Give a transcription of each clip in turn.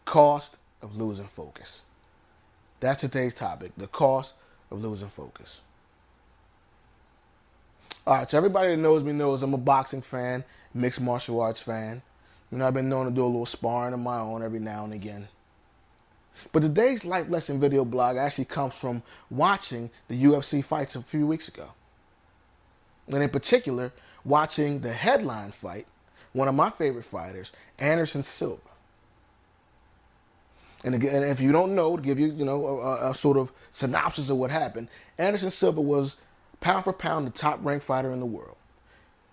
cost of losing focus. That's today's topic, the cost of losing focus. All right, so everybody that knows me knows I'm a boxing fan, mixed martial arts fan. You know, I've been known to do a little sparring of my own every now and again. But today's life lesson video blog actually comes from watching the UFC fights a few weeks ago. And in particular, watching the headline fight, one of my favorite fighters, Anderson Silva. And again, if you don't know, to give you, a sort of synopsis of what happened, Anderson Silva was pound for pound the top ranked fighter in the world,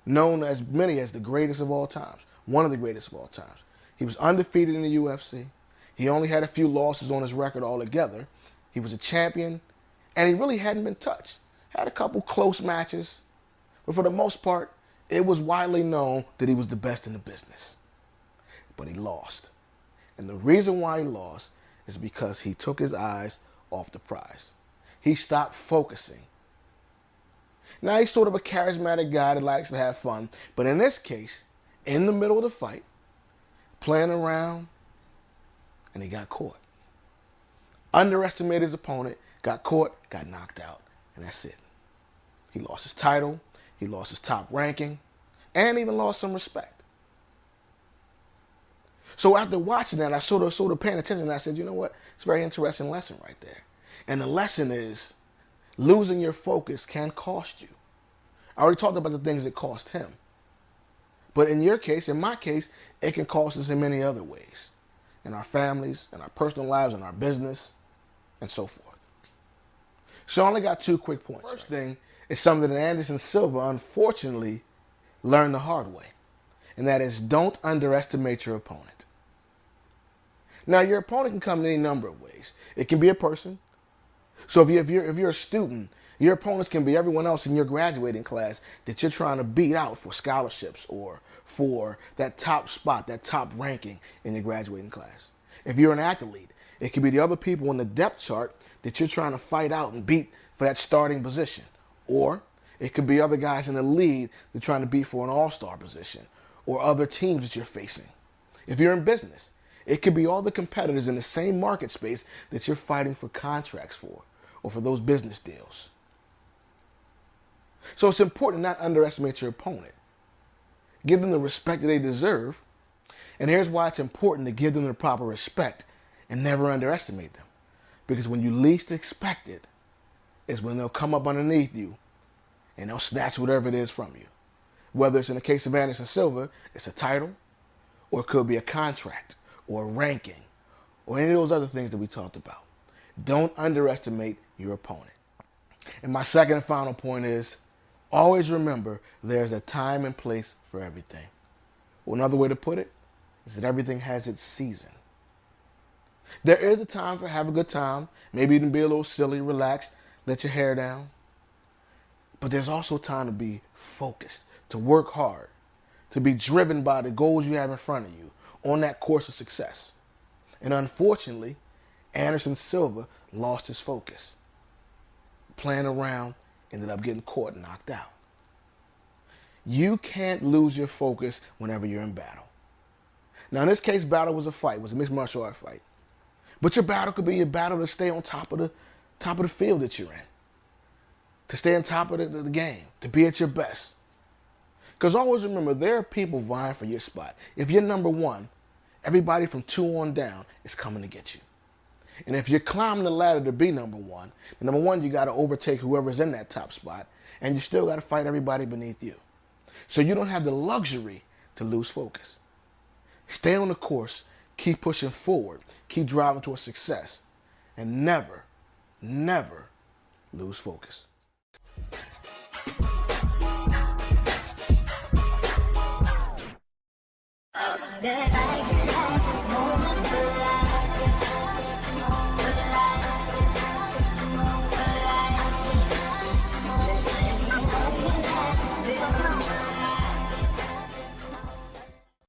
known as many as the greatest of all times, one of the greatest of all times. He was undefeated in the UFC. He only had a few losses on his record altogether. He was a champion, and he really hadn't been touched. Had a couple close matches, but for the most part, it was widely known that he was the best in the business. But he lost. And the reason why he lost is because he took his eyes off the prize. He stopped focusing. Now, he's sort of a charismatic guy that likes to have fun, but in this case, in the middle of the fight, playing around, and he got caught. Underestimated his opponent, got caught, got knocked out, and that's it. He lost his title, he lost his top ranking, and even lost some respect. So after watching that, I sort of paying attention, and I said, you know what? It's a very interesting lesson right there. And the lesson is, losing your focus can cost you. I already talked about the things that cost him. But in your case, in my case, it can cost us in many other ways. In our families, in our personal lives, in our business, and so forth. So I only got 2 quick points. First thing is something that Anderson Silva, unfortunately, learned the hard way. And that is, don't underestimate your opponent. Now, your opponent can come in any number of ways. It can be a person. So if you're a student, your opponents can be everyone else in your graduating class that you're trying to beat out for scholarships or for that top spot, that top ranking in your graduating class. If you're an athlete, it could be the other people on the depth chart that you're trying to fight out and beat for that starting position. Or it could be other guys in the league that are trying to beat for an all-star position, or other teams that you're facing. If you're in business, it could be all the competitors in the same market space that you're fighting for contracts for, or for those business deals. So it's important not to underestimate your opponent. Give them the respect that they deserve. And here's why it's important to give them the proper respect and never underestimate them. Because when you least expect it is when they'll come up underneath you and they'll snatch whatever it is from you. Whether it's in the case of Anderson Silva, it's a title, or it could be a contract, or a ranking, or any of those other things that we talked about. Don't underestimate your opponent. And my second and final point is, always remember there's a time and place for everything. Well, another way to put it is that everything has its season. There is a time for have a good time, maybe even be a little silly, relaxed, let your hair down. But there's also time to be focused, to work hard, to be driven by the goals you have in front of you on that course of success. And unfortunately, Anderson Silva lost his focus. Playing around, ended up getting caught and knocked out. You can't lose your focus whenever you're in battle. Now, in this case, battle was a fight, was a mixed martial art fight. But your battle could be your battle to stay on top of the field that you're in, to stay on top of the game, to be at your best. Because always remember, there are people vying for your spot. If you're number 1, everybody from 2 on down is coming to get you. And if you're climbing the ladder to be number 1, then number 1, you got to overtake whoever's in that top spot, and you still got to fight everybody beneath you. So you don't have the luxury to lose focus. Stay on the course, keep pushing forward, keep driving towards success, and never, never lose focus. That I